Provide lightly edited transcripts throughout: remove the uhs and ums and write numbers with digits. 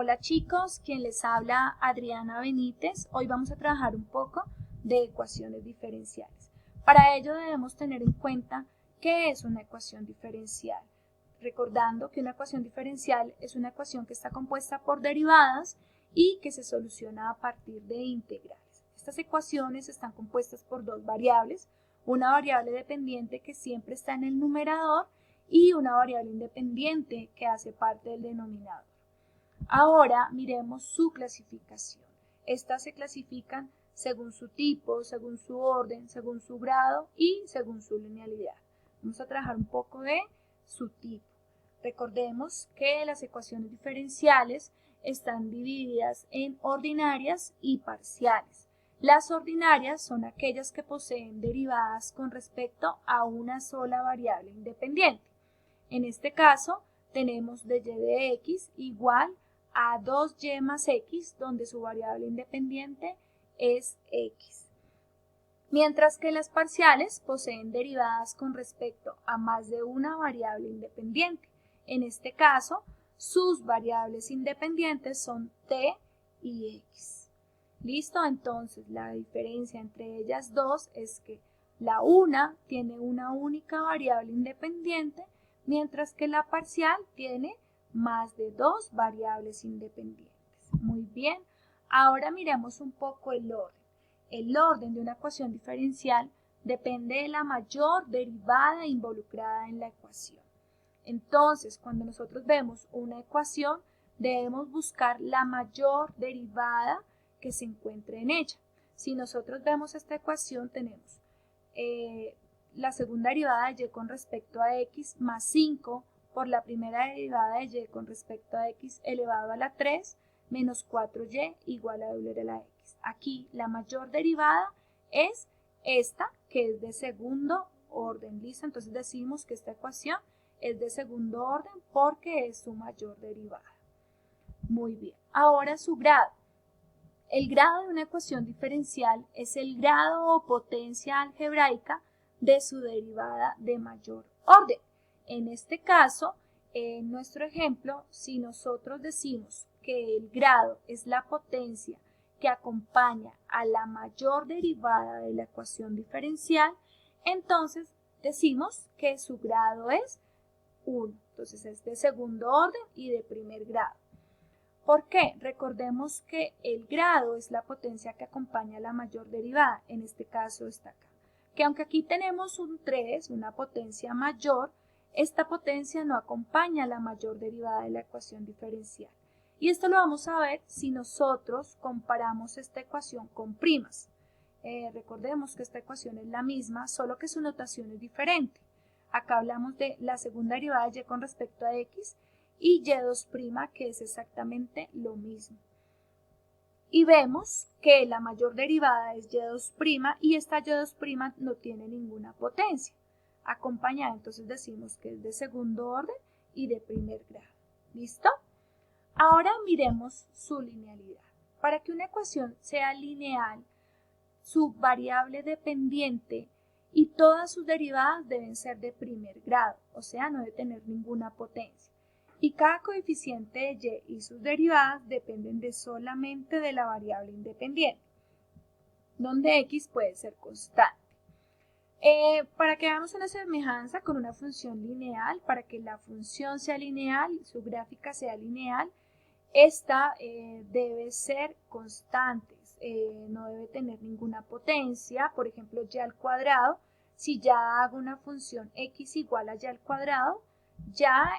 Hola chicos, quien les habla Adriana Benítez. Hoy vamos a trabajar un poco de ecuaciones diferenciales. Para ello debemos tener en cuenta qué es una ecuación diferencial. Recordando que una ecuación diferencial es una ecuación que está compuesta por derivadas y que se soluciona a partir de integrales. Estas ecuaciones están compuestas por dos variables, una variable dependiente que siempre está en el numerador y una variable independiente que hace parte del denominador. Ahora miremos su clasificación. Estas se clasifican según su tipo, según su orden, según su grado y según su linealidad. Vamos a trabajar un poco de su tipo. Recordemos que las ecuaciones diferenciales están divididas en ordinarias y parciales. Las ordinarias son aquellas que poseen derivadas con respecto a una sola variable independiente. En este caso, tenemos de y de x igual a 2y más x, donde su variable independiente es x. Mientras que las parciales poseen derivadas con respecto a más de una variable independiente. En este caso, sus variables independientes son t y x. ¿Listo? Entonces, la diferencia entre ellas dos es que la una tiene una única variable independiente, mientras que la parcial tiene más de dos variables independientes. Muy bien, ahora miremos un poco el orden. El orden de una ecuación diferencial depende de la mayor derivada involucrada en la ecuación. Entonces, cuando nosotros vemos una ecuación, debemos buscar la mayor derivada que se encuentre en ella. Si nosotros vemos esta ecuación, tenemos la segunda derivada de y con respecto a x más 5 por la primera derivada de y con respecto a x elevado a la 3 menos 4y igual a doble a la x. Aquí la mayor derivada es esta, que es de segundo orden. ¿Listo? Entonces decimos que esta ecuación es de segundo orden porque es su mayor derivada. Muy bien. Ahora su grado. El grado de una ecuación diferencial es el grado o potencia algebraica de su derivada de mayor orden. En este caso, en nuestro ejemplo, si nosotros decimos que el grado es la potencia que acompaña a la mayor derivada de la ecuación diferencial, entonces decimos que su grado es 1. Entonces es de segundo orden y de primer grado. ¿Por qué? Recordemos que el grado es la potencia que acompaña a la mayor derivada, en este caso está acá. Que aunque aquí tenemos un 3, una potencia mayor, esta potencia no acompaña a la mayor derivada de la ecuación diferencial. Y esto lo vamos a ver si nosotros comparamos esta ecuación con primas. Recordemos que esta ecuación es la misma, solo que su notación es diferente. Acá hablamos de la segunda derivada de y con respecto a x, y y2', que es exactamente lo mismo. Y vemos que la mayor derivada es y2' y esta y2' no tiene ninguna potencia acompañada, entonces decimos que es de segundo orden y de primer grado. ¿Listo? Ahora miremos su linealidad. Para que una ecuación sea lineal, su variable dependiente y todas sus derivadas deben ser de primer grado, o sea, no debe tener ninguna potencia. Y cada coeficiente de y sus derivadas dependen solamente de la variable independiente, donde x puede ser constante. Para que hagamos una semejanza con una función lineal, para que la función sea lineal y su gráfica sea lineal, esta debe ser constante, no debe tener ninguna potencia, por ejemplo y al cuadrado. Si ya hago una función x igual a y al cuadrado, ya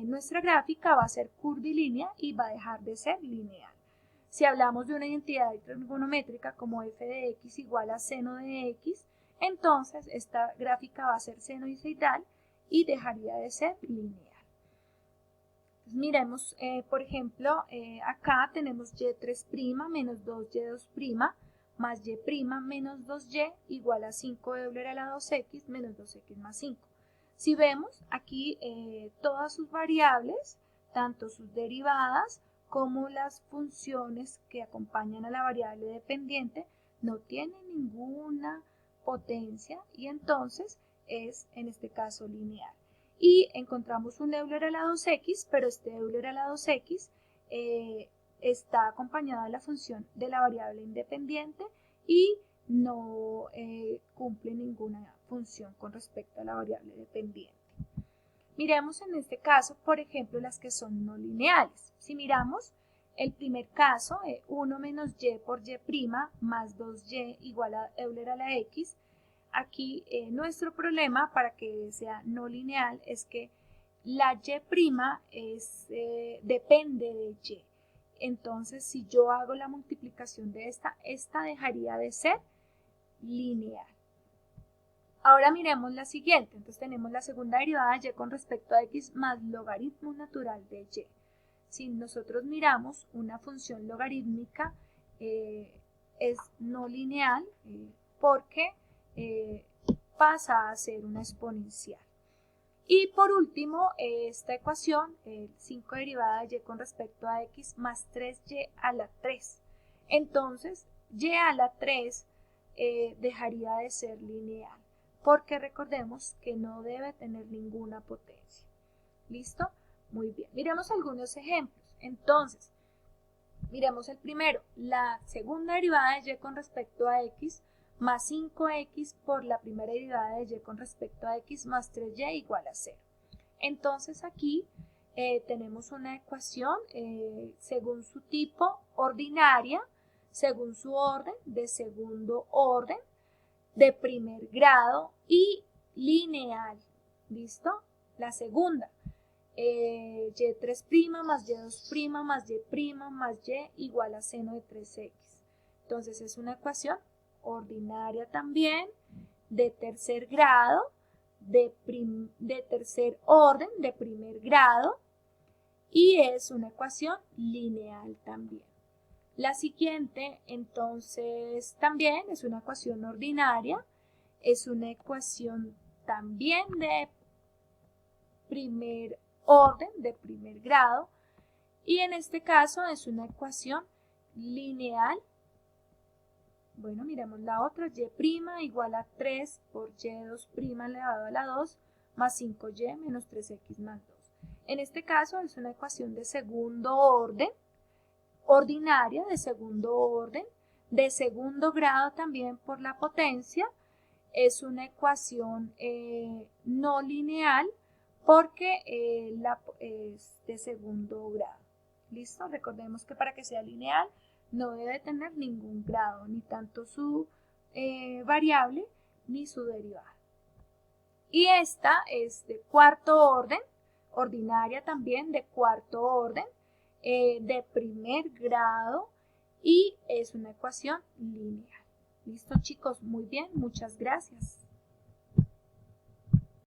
nuestra gráfica va a ser curvilínea y va a dejar de ser lineal. Si hablamos de una identidad trigonométrica como f de x igual a seno de x, entonces esta gráfica va a ser senoidal y dejaría de ser lineal. Entonces, miremos, por ejemplo, acá tenemos y3' menos 2y2' más y' menos 2y igual a 5w a la 2x menos 2x más 5. Si vemos aquí todas sus variables, tanto sus derivadas como las funciones que acompañan a la variable dependiente, no tienen ninguna potencia y entonces es en este caso lineal. Y encontramos un Euler a la 2x, pero este Euler a la 2x está acompañada de la función de la variable independiente y no cumple ninguna función con respecto a la variable dependiente. Miremos en este caso, por ejemplo, las que son no lineales. Si miramos el primer caso, 1 menos y por y' más 2y igual a Euler a la x, aquí nuestro problema para que sea no lineal es que la y' depende de y. Entonces, si yo hago la multiplicación de esta dejaría de ser lineal. Ahora miremos la siguiente. Entonces tenemos la segunda derivada de y con respecto a x más logaritmo natural de y. Si nosotros miramos una función logarítmica, es no lineal porque pasa a ser una exponencial. Y por último, esta ecuación, 5 derivada de y con respecto a x más 3y a la 3. Entonces, y a la 3 dejaría de ser lineal, porque recordemos que no debe tener ninguna potencia. ¿Listo? Muy bien. Miremos algunos ejemplos. Entonces, miremos el primero. La segunda derivada de y con respecto a x más 5x por la primera derivada de y con respecto a x más 3y igual a 0. Entonces aquí tenemos una ecuación según su tipo ordinaria, según su orden de segundo orden, de primer grado y lineal. ¿Listo? La segunda, y3' más y2' más y' más y igual a seno de 3x. Entonces es una ecuación ordinaria también, de tercer grado, de tercer orden, de primer grado, y es una ecuación lineal también. La siguiente, entonces, también es una ecuación ordinaria, es una ecuación también de primer orden, de primer grado, y en este caso es una ecuación lineal. Bueno, miremos la otra, y' igual a 3 por y2' elevado a la 2 más 5y menos 3x más 2. En este caso es una ecuación de segundo orden, ordinaria de segundo grado también por la potencia. Es una ecuación no lineal porque es de segundo grado. ¿Listo? Recordemos que para que sea lineal no debe tener ningún grado, ni tanto su variable ni su derivada. Y esta es de cuarto orden, ordinaria también de cuarto orden, de primer grado, y es una ecuación lineal. ¿Listo, chicos? Muy bien, muchas gracias.